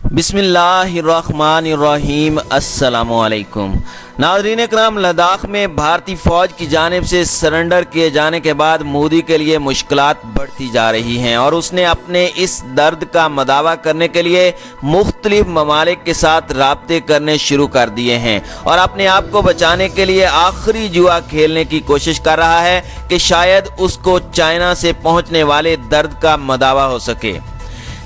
बिस्मिल्लाहिर्रहमानिर्रहीम। अस्सलामुअलैकुम नाज़रीन इकराम, लद्दाख में भारतीय फ़ौज की जानिब से सरेंडर किए जाने के बाद मोदी के लिए मुश्किलात बढ़ती जा रही हैं और उसने अपने इस दर्द का मदावा करने के लिए मुख्तलिफ ममालिक के साथ राब्ते करने शुरू कर दिए हैं और अपने आप को बचाने के लिए आखिरी जुआ खेलने की कोशिश कर रहा है कि शायद उसको चाइना से पहुंचने वाले दर्द का मदावा हो सके।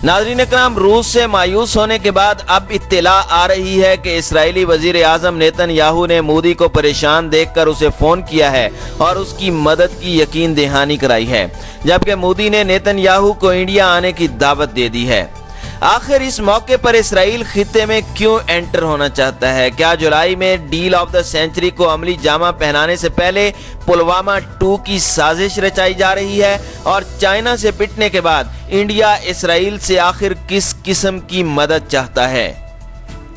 नाज़रीन इकराम, रूस से मायूस होने के बाद अब इत्तला आ रही है कि इस्राएली वज़ीर आज़म नेतन्याहू ने मोदी को परेशान देखकर उसे फ़ोन किया है और उसकी मदद की यकीन दहानी कराई है, जबकि मोदी ने नेतन्याहू को इंडिया आने की दावत दे दी है। आखिर इस मौके पर इसराइल खित्ते में क्यों एंटर होना चाहता है? क्या जुलाई में डील ऑफ द सेंचुरी को अमली जामा पहनाने से पहले पुलवामा 2 की साजिश रचाई जा रही है? और चाइना से पिटने के बाद इंडिया इसराइल से आखिर किस किस्म की मदद चाहता है?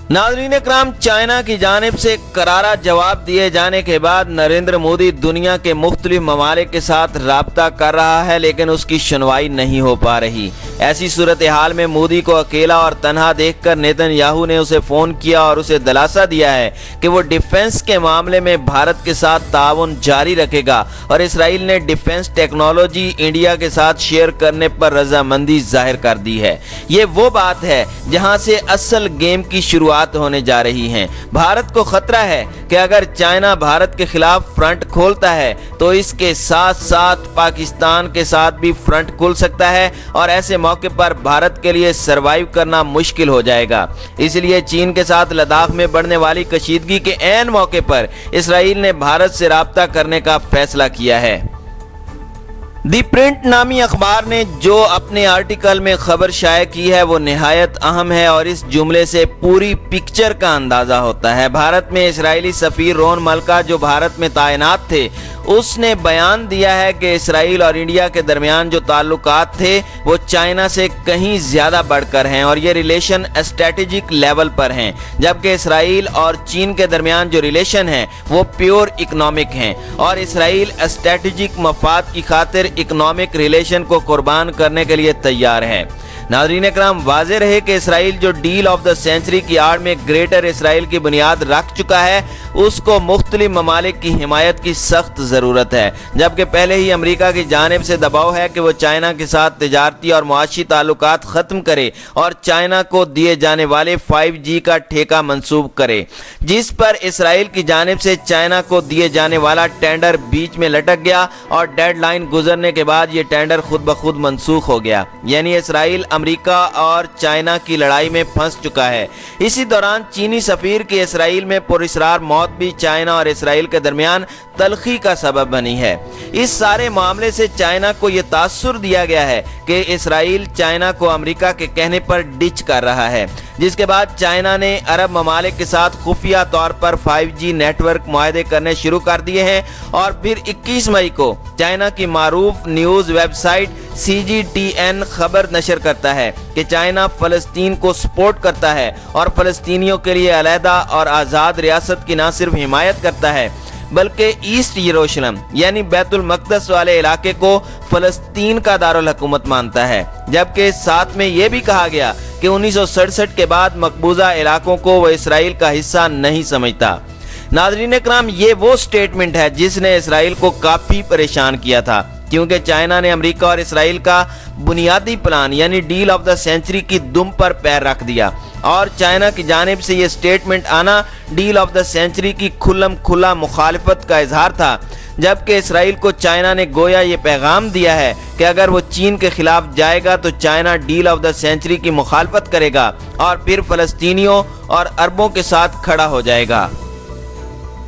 नाज़रीन इकराम, चाइना की जानिब से करारा जवाब दिए जाने के बाद नरेंद्र मोदी दुनिया के मुख्तलिफ ममालिक के साथ राब्ता कर रहा है, लेकिन उसकी सुनवाई नहीं हो पा रही। ऐसी सूरत हाल में मोदी को अकेला और तन्हा देखकर नेतन्याहू ने उसे फ़ोन किया और उसे दिलासा दिया है कि वो डिफेंस के मामले में भारत के साथ ताउन जारी रखेगा और इसराइल ने डिफेंस टेक्नोलॉजी इंडिया के साथ शेयर करने पर रजामंदी जाहिर कर दी है। ये वो बात है जहां से असल गेम की शुरुआत होने जा रही है। भारत को खतरा है कि अगर चाइना भारत के खिलाफ फ्रंट खोलता है तो इसके साथ साथ पाकिस्तान के साथ भी फ्रंट खुल सकता है और ऐसे मौके पर भारत के लिए सरवाइव करना मुश्किल हो जाएगा। इसलिए चीन के साथ लद्दाख में बढ़ने वाली कशीदगी के ऐन मौके पर इसराइल ने भारत से राब्ता करने का फैसला किया है। दी प्रिंट नामी अखबार ने जो अपने आर्टिकल में खबर शाये की है वो निहायत अहम है और इस जुमले से पूरी पिक्चर का अंदाजा होता है। भारत में इस्राएली सफीर रोन मल्का जो भारत में तैनात थे, उसने बयान दिया है कि इसराइल और इंडिया के दरमियान जो ताल्लुकात थे वो चाइना से कहीं ज्यादा बढ़कर हैं और ये रिलेशन स्ट्रेटेजिक लेवल पर हैं, जबकि इसराइल और चीन के दरमियान जो रिलेशन है वो प्योर इकोनॉमिक हैं और इसराइल स्ट्रेटेजिक मफाद की खातिर इकोनॉमिक रिलेशन को कुर्बान करने के लिए तैयार है। नाज़रीन इकराम, वाज़ेह रहे कि इसराइल जो डील ऑफ द सेंचुरी की आड़ में ग्रेटर इसराइल की बुनियाद रख चुका है, उसको मुख्तलिफ ममालिक की हिमायत की सख्त ज़रूरत है, जबकि पहले ही अमेरिका की जानिब से दबाव है कि वो चाइना के साथ तिजारती और मुआशी ताल्लुकात ख़त्म करे और चाइना को दिए जाने वाले 5G का ठेका मंसूब करे, जिस पर इसराइल की जानिब से चाइना को दिए जाने वाला टेंडर बीच में लटक गया और डेडलाइन गुजरने के बाद ये टेंडर खुद ब खुद मनसूख हो गया। यानी इसराइल अमेरिका और चाइना की लड़ाई में फंस चुका है। इसी दौरान चीनी सफीर की इसराइल में पुरअसरार मौत भी चाइना और इसराइल के दरमियान तलखी का सबब बनी है। इस सारे मामले से चाइना को यह तासुर दिया गया है कि इसराइल चाइना को अमेरिका के कहने पर डिच कर रहा है, जिसके बाद चाइना ने अरब ममालिक के साथ खुफिया तौर पर 5G नेटवर्क मुआहदे करने शुरू कर दिए हैं और फिर 21 मई को चाइना की मारूफ न्यूज़ वेबसाइट CGTN खबर नशर करता है कि चाइना फ़लस्तीन को सपोर्ट करता है और फ़लस्तीनियों के लिए अलहदा और आज़ाद रियासत की न सिर्फ हिमायत करता है बल्कि ईस्ट यरूशलेम यानी बैतुल मक़दस वाले इलाके को फ़लस्तीन का दारुल हुकूमत मानता है, जबकि साथ में यह भी कहा गया कि 1967 के बाद मकबूजा इलाकों को वह इसराइल का हिस्सा नहीं समझता। नाज़रीन इकराम, ये वो स्टेटमेंट है जिसने इसराइल को काफ़ी परेशान किया था, क्योंकि चाइना ने अमेरिका और इसराइल का बुनियादी प्लान यानी डील ऑफ द सेंचुरी की दुम पर पैर रख दिया और चाइना की जानिब से ये स्टेटमेंट आना डील ऑफ द सेंचुरी की खुल्लम खुल्ला मुखालिफत का इजहार था, जबकि इसराइल को चाइना ने गोया ये पैगाम दिया है कि अगर वो चीन के खिलाफ जाएगा तो China deal of the century की मुखालफत करेगा और फिर फ़लस्तीनियों और अरबों के साथ खड़ा हो जाएगा।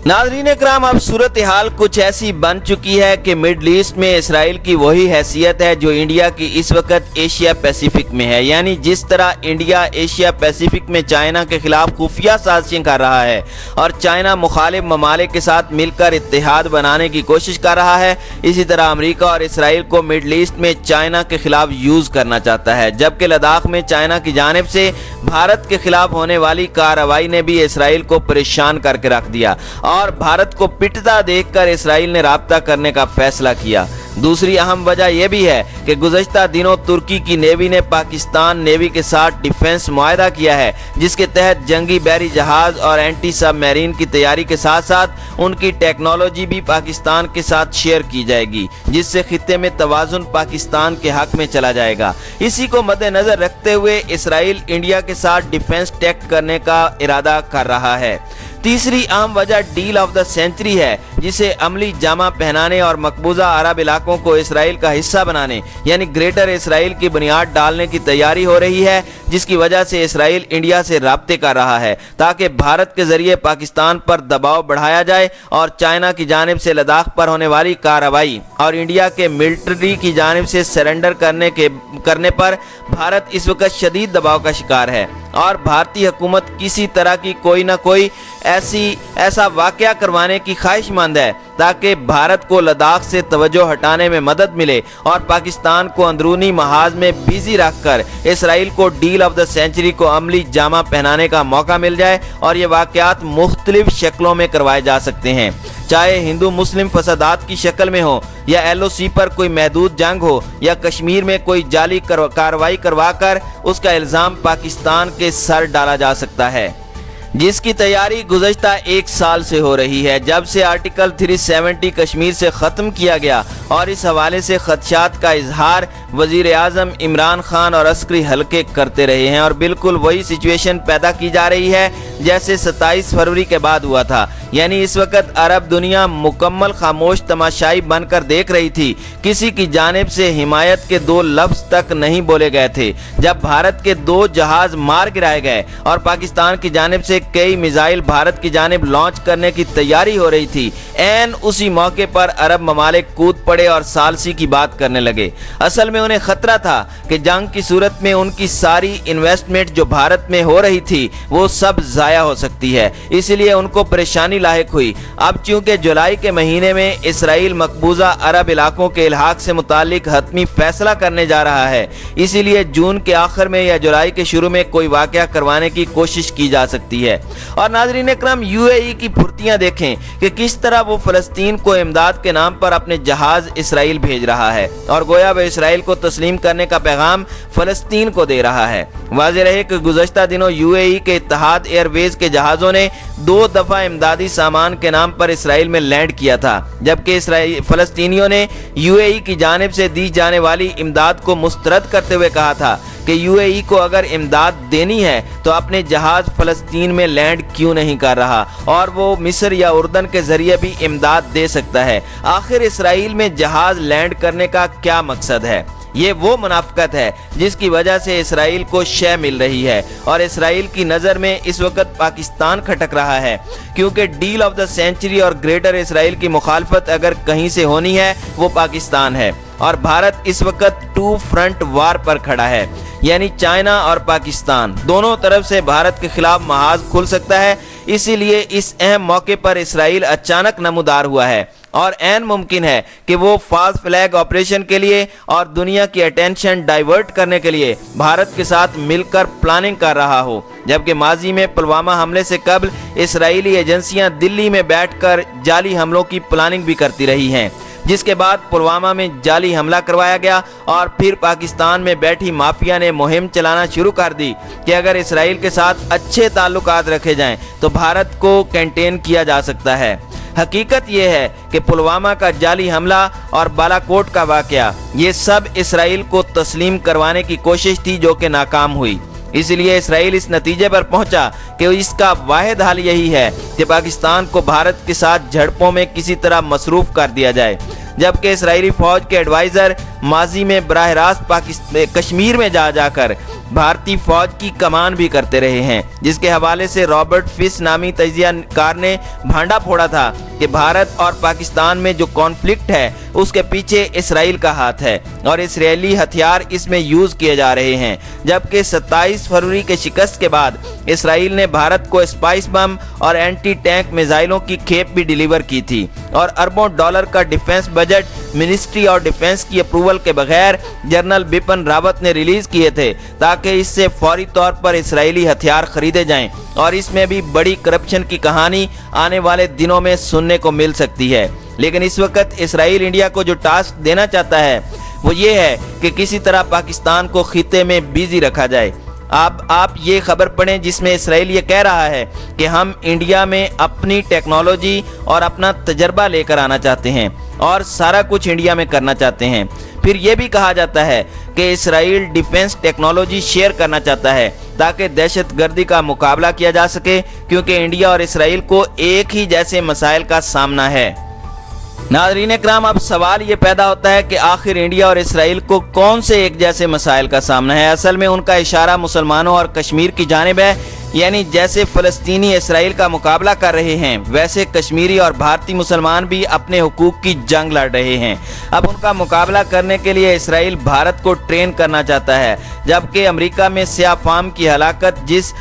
नाज़रीन इकराम, अब सूरत हाल कुछ ऐसी बन चुकी है कि मिडल ईस्ट में इसराइल की वही हैसियत है जो इंडिया की इस वक्त एशिया पैसिफिक में है। यानी जिस तरह इंडिया एशिया पैसिफिक में चाइना के खिलाफ खुफिया साजिशें कर रहा है और चाइना मुखालिफ ममालिक के साथ मिलकर इत्तेहाद बनाने की कोशिश कर रहा है, इसी तरह अमेरिका और इसराइल को मिडल ईस्ट में चाइना के खिलाफ यूज़ करना चाहता है, जबकि लद्दाख में चाइना की जानिब से भारत के खिलाफ होने वाली कार्रवाई ने भी इसराइल को परेशान करके रख दिया और भारत को पिटता देखकर इसराइल ने राब्ता करने का फैसला किया। दूसरी अहम वजह यह भी है कि गुज़श्ता दिनों तुर्की की नेवी ने पाकिस्तान नेवी के साथ डिफेंस मुआहदा किया है, जिसके तहत जंगी बहरी जहाज और एंटी सबमरीन की तैयारी के साथ साथ उनकी टेक्नोलॉजी भी पाकिस्तान के साथ शेयर की जाएगी, जिससे खित्ते में तवाज़ुन पाकिस्तान के हक में चला जाएगा। इसी को मद्देनजर रखते हुए इसराइल इंडिया के साथ डिफेंस टैक्ट करने का इरादा कर रहा है। तीसरी अहम वजह डील ऑफ द सेंचुरी है, जिसे अमली जामा पहनाने और मकबूजा अरब इलाकों को इसराइल का हिस्सा बनाने यानी ग्रेटर इसराइल की बुनियाद डालने की तैयारी हो रही है, जिसकी वजह से इसराइल इंडिया से राब्ते कर रहा है ताकि भारत के जरिए पाकिस्तान पर दबाव बढ़ाया जाए और चाइना की जानिब से लद्दाख पर होने वाली कार्रवाई और इंडिया के मिलिट्री की जानिब से सरेंडर करने पर भारत इस वक्त शदीद दबाव का शिकार है और भारतीय हुकूमत किसी तरह की कोई ना कोई ऐसा वाक़या करवाने की ख्वाहिशमंद है ताकि भारत को लद्दाख से तवज्जो हटाने में मदद मिले और पाकिस्तान को अंदरूनी महाज में बिजी रखकर इसराइल को डील ऑफ द सेंचुरी को अमली जामा पहनाने का मौका मिल जाए और ये वाक़यात मुख्तलिफ शक्लों में करवाए जा सकते हैं, चाहे हिंदू मुस्लिम फसादात की शक्ल में हो या LOC पर कोई महदूद जंग हो या कश्मीर में कोई जाली कार्रवाई करवाकर उसका इल्ज़ाम पाकिस्तान के सर डाला जा सकता है, जिसकी तैयारी गुज़श्ता एक साल से हो रही है जब से आर्टिकल 370 कश्मीर से ख़त्म किया गया। और इस हवाले से खदशात का इजहार वज़ीर आज़म इमरान खान और अस्करी हल्के करते रहे हैं और बिल्कुल वही सिचुएशन पैदा की जा रही है जैसे 27 फरवरी के बाद हुआ था, यानी इस वक्त अरब दुनिया मुकम्मल खामोश तमाशाई बनकर देख रही थी। किसी की जानिब से हिमायत के दो लफ्ज़ तक नहीं बोले गए थे जब भारत के 2 जहाज मार गिराए गए और पाकिस्तान की जानिब से कई मिसाइल भारत की जानिब लॉन्च करने की तैयारी हो रही थी। ऐन उसी मौके पर अरब ममालिक कूद पड़े और सालसी की बात करने लगे। असल में उन्हें खतरा था कि जंग की सूरत में उनकी सारी इन्वेस्टमेंट जो भारत में हो रही थी वो सब जाया हो सकती है, इसलिए उनको परेशानी लाहिक हुई। अब चूंकि जुलाई के महीने में इसराइल मकबूजा अरब इलाकों के इल्हाक से मुतालिक हतमी फैसला करने जा रहा है, इसीलिए जून के आखिर में या जुलाई के शुरू में कोई वाक़या करवाने की कोशिश की जा सकती है। और नाज़रीन इकराम, UAE की फुर्तियां देखें कि किस तरह वो फ़लस्तीन को इमदाद के नाम पर अपने जहाज इसराइल भेज रहा है और गोया वह इसराइल को तस्लीम करने का पैगाम फ़लस्तीन को दे रहा है। वाज़ेह रहे कि गुज़श्ता दिनों UAE के इत्तेहाद एयरवेज के जहाज़ों ने 2 दफ़ा इमदादी सामान के नाम पर इसराइल में लैंड किया था, जबकि फ़लस्तीनियों ने UAE की जानिब से दी जाने वाली इमदाद को मुस्तरद करते हुए कहा था कि UAE को अगर इमदाद देनी है तो अपने जहाज फ़लस्तीन में लैंड क्यों नहीं कर रहा और वो मिस्र या उर्दन के ज़रिए भी इमदाद दे सकता है। आखिर इसराइल में जहाज लैंड करने का क्या मकसद है? ये वो मुनाफ़िकत है जिसकी वजह से इसराइल को शय मिल रही है और इसराइल की नज़र में इस वक्त पाकिस्तान खटक रहा है, क्योंकि डील ऑफ द सेंचुरी और ग्रेटर इसराइल की मुखालफत अगर कहीं से होनी है वो पाकिस्तान है और भारत इस वक्त 2 फ्रंट वार पर खड़ा है, यानी चाइना और पाकिस्तान दोनों तरफ से भारत के खिलाफ महाज खुल सकता है। इसीलिए इस अहम मौके पर इसराइल अचानक नमूदार हुआ है और ऐन मुमकिन है कि वो फॉल्स फ्लैग ऑपरेशन के लिए और दुनिया की अटेंशन डाइवर्ट करने के लिए भारत के साथ मिलकर प्लानिंग कर रहा हो, जबकि माजी में पुलवामा हमले से कबल इसराइली एजेंसियां दिल्ली में बैठकर जाली हमलों की प्लानिंग भी करती रही हैं, जिसके बाद पुलवामा में जाली हमला करवाया गया और फिर पाकिस्तान में बैठी माफिया ने मुहिम चलाना शुरू कर दी कि अगर इसराइल के साथ अच्छे ताल्लुकात रखे जाएं तो भारत को कंटेन किया जा सकता है। हकीकत यह है कि पुलवामा का जाली हमला और बालाकोट का वाकया ये सब इसराइल को तस्लीम करवाने की कोशिश थी जो कि नाकाम हुई। इसलिए इसराइल इस नतीजे पर पहुंचा कि इसका वाहिद हल यही है कि पाकिस्तान को भारत के साथ झड़पों में किसी तरह मसरूफ कर दिया जाए, जबकि इसराइली फौज के एडवाइज़र माजी में बराह रास्त कश्मीर में जाकर भारतीय फौज की कमान भी करते रहे हैं, जिसके हवाले से रॉबर्ट फिश नामी तजिया कार ने भांडा फोड़ा था कि भारत और पाकिस्तान में जो कॉन्फ्लिक्ट है उसके पीछे इसराइल का हाथ है और इसराइली हथियार इसमें यूज़ किए जा रहे हैं। जबकि 27 फरवरी के शिकस्त के बाद इसराइल ने भारत को स्पाइस बम और एंटी टैंक मिसाइलों की खेप भी डिलीवर की थी और अरबों डॉलर का डिफेंस बजट मिनिस्ट्री और डिफेंस की अप्रूवल के बगैर जनरल बिपिन रावत ने रिलीज किए थे ताकि इससे फौरी तौर पर इसराइली हथियार खरीदे जाएं और इसमें भी बड़ी करप्शन की कहानी आने वाले दिनों में सुनने को मिल सकती है। लेकिन इस वक्त इसराइल इंडिया को जो टास्क देना चाहता है वो ये है कि किसी तरह पाकिस्तान को खित्ते में बिजी रखा जाए। आप ये खबर पढ़ें जिसमें इसराइल ये कह रहा है कि हम इंडिया में अपनी टेक्नोलॉजी और अपना तजर्बा लेकर आना चाहते हैं और सारा कुछ इंडिया में करना चाहते हैं। फिर ये भी कहा जाता है कि इसराइल डिफेंस टेक्नोलॉजी शेयर करना चाहता है ताकि दहशतगर्दी का मुकाबला किया जा सके, क्योंकि इंडिया और इसराइल को एक ही जैसे मसाइल का सामना है। नाज़रीन इकराम, अब सवाल ये पैदा होता है कि आखिर इंडिया और इसराइल को कौन से एक जैसे मसाइल का सामना है। असल में उनका इशारा मुसलमानों और कश्मीर की जानिब है, यानी जैसे फ़लस्तीनी इसराइल का मुकाबला कर रहे हैं वैसे कश्मीरी और भारतीय मुसलमान भी अपने हुकूक की जंग लड़ रहे हैं। अब उनका मुकाबला करने के लिए इसराइल भारत को ट्रेन करना चाहता है, जबकि अमेरिका में स्याह फार्म की हलाकत जिस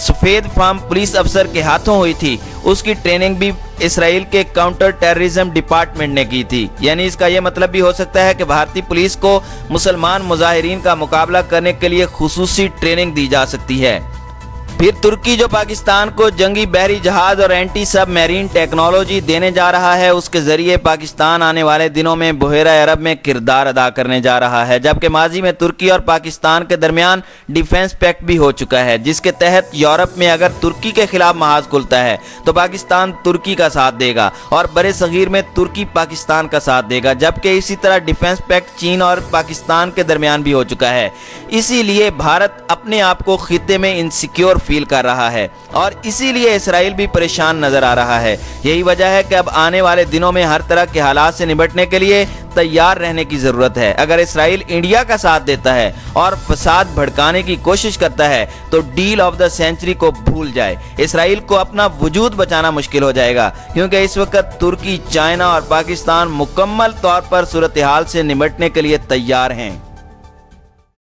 सफ़ेद फार्म पुलिस अफसर के हाथों हुई थी उसकी ट्रेनिंग भी इसराइल के काउंटर टेररिज्म डिपार्टमेंट ने की थी। यानी इसका यह मतलब भी हो सकता है कि भारतीय पुलिस को मुसलमान मुजाहिरीन का मुकाबला करने के लिए खुसूसी ट्रेनिंग दी जा सकती है। फिर तुर्की जो पाकिस्तान को जंगी बहरी जहाज और एंटी सब मैरीन टेक्नोलॉजी देने जा रहा है, उसके जरिए पाकिस्तान आने वाले दिनों में बहेरा अरब में किरदार अदा करने जा रहा है। जबकि माजी में तुर्की और पाकिस्तान के दरमियान डिफेंस पैक्ट भी हो चुका है, जिसके तहत यूरोप में अगर तुर्की के खिलाफ महाज खुलता है तो पाकिस्तान तुर्की का साथ देगा और बड़े सगीर में तुर्की पाकिस्तान का साथ देगा। जबकि इसी तरह डिफेंस पैक्ट चीन और पाकिस्तान के दरमियान भी हो चुका है। इसीलिए भारत अपने आप को खित्ते में इनसिक्योर फील कर रहा है और इसीलिए इसराइल भी परेशान नजर आ रहा है। यही वजह है कि अब आने वाले दिनों में हर तरह के हालात से निपटने के लिए तैयार रहने की जरूरत है। अगर इसराइल इंडिया का साथ देता है और फसाद भड़काने की कोशिश करता है तो डील ऑफ द सेंचुरी को भूल जाए। इसराइल को अपना वजूद बचाना मुश्किल हो जाएगा, क्योंकि इस वक्त तुर्की, चाइना और पाकिस्तान मुकम्मल तौर पर सूरत हाल से निपटने के लिए तैयार हैं।